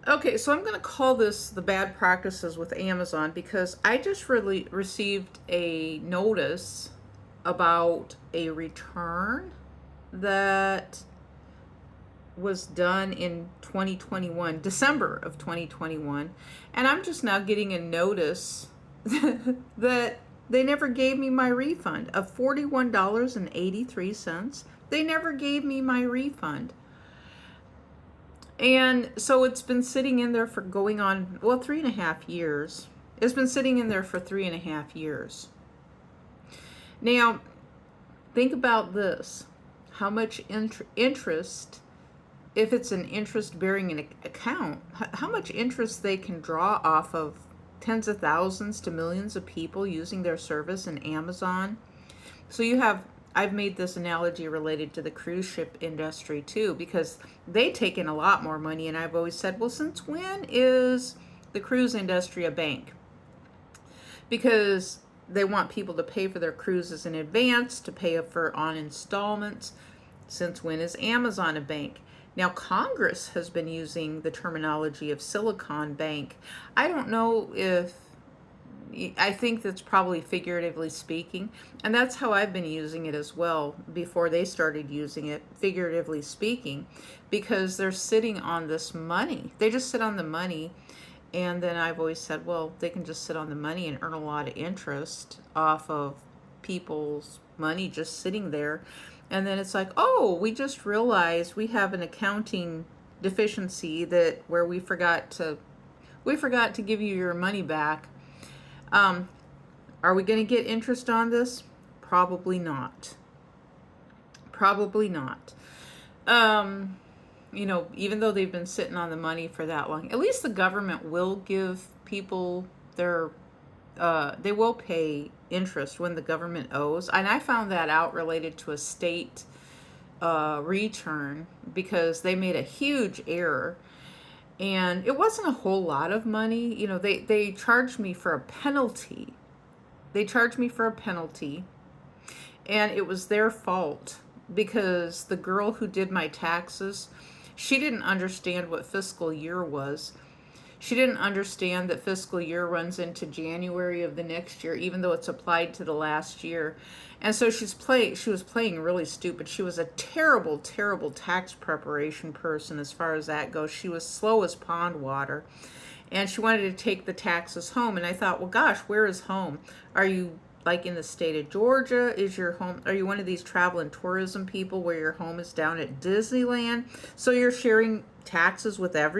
Okay, so I'm going to call this the bad practices with Amazon because I just really received a notice about a return that was done in 2021, December of 2021, and I'm just now getting a notice that they never gave me my refund of $41.83. They never gave me my refund. And so it's been sitting in there for going on, well, 3.5 years. It's been sitting in there for 3.5 years. Now, think about this. How much interest, if it's an interest bearing an account, how much interest they can draw off of tens of thousands to millions of people using their service in Amazon. So you have, I've made this analogy related to the cruise ship industry too, because they take in a lot more money. And I've always said, well, since when is the cruise industry a bank? Because they want people to pay for their cruises in advance, to pay for on installments. Since when is Amazon a bank? Now, Congress has been using the terminology of Silicon Bank. I don't know if, I think that's probably figuratively speaking, and that's how I've been using it as well before they started using it, figuratively speaking, because they're sitting on this money. They just sit on the money, and then I've always said, well, they can just sit on the money and earn a lot of interest off of people's money just sitting there. And then it's like, oh, we just realized we have an accounting deficiency that where we forgot to give you your money back. um, are we going to get interest on this? Probably not. Probably not. Um, even though they've been sitting on the money for that long, at least the government will give people their, they will pay interest when the government owes. And I found that out related to a state return because they made a huge error. And it wasn't a whole lot of money. They charged me for a penalty. They charged me for a penalty, and it was their fault because the girl who did my taxes, she didn't understand what fiscal year was. She didn't understand that fiscal year runs into January of the next year, even though it's applied to the last year. And so she was playing really stupid. She was a terrible, terrible tax preparation person as far as that goes. She was slow as pond water. And she wanted to take the taxes home. And I thought, well, gosh, where is home? Are you like in the state of Georgia? Is your home, are you one of these travel and tourism people where your home is down at Disneyland? So you're sharing taxes with everyone?